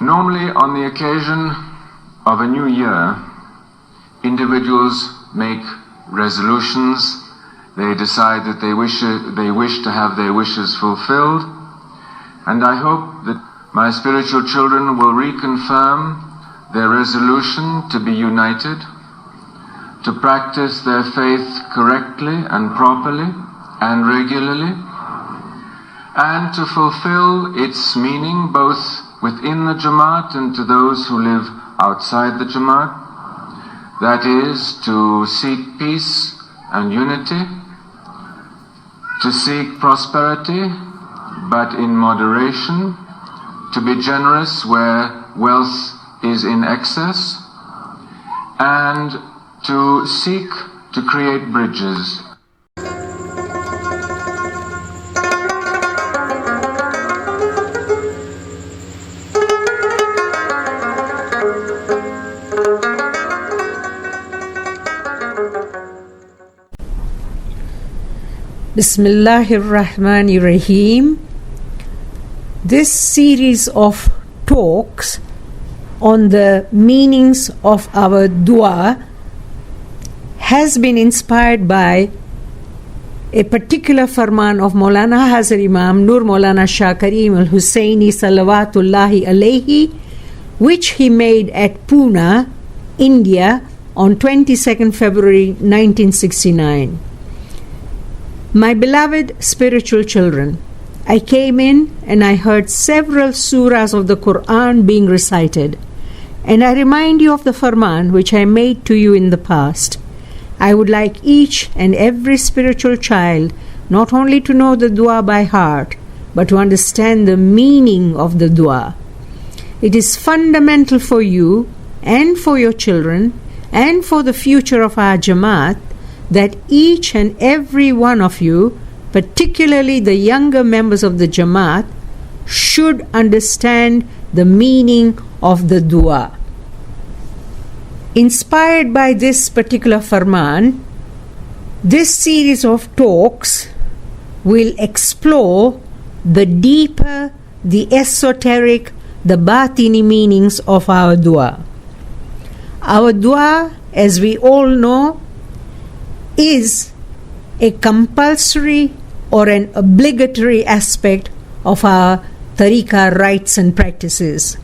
Normally, on the occasion of a new year, individuals make resolutions. They decide that they wish to have their wishes fulfilled. And I hope that my spiritual children will reconfirm their resolution to be united, to practice their faith correctly and properly and regularly, and to fulfill its meaning both within the Jamaat and to those who live outside the Jamaat. That is, to seek peace and unity, to seek prosperity, but in moderation, to be generous where wealth is in excess, and to seek to create bridges. Bismillahirrahmanirrahim. This series of talks on the meanings of our dua has been inspired by a particular farman of Mawlana Hazir Imam Nur Mawlana Shah Karim al-Husseini Salawatullahi alayhi, which he made at Pune, India on 22nd February 1969. My beloved spiritual children, I came in and I heard several surahs of the Quran being recited, and I remind you of the farman which I made to you in the past. I would like each and every spiritual child not only to know the dua by heart, but to understand the meaning of the dua. It is fundamental for you and for your children and for the future of our Jamaat that each and every one of you, particularly the younger members of the Jamaat, should understand the meaning of the dua. Inspired by this particular farman, this series of talks will explore the deeper, the esoteric, the batini meanings of our dua. Our dua, as we all know, is a compulsory or an obligatory aspect of our Tariqah rites and practices.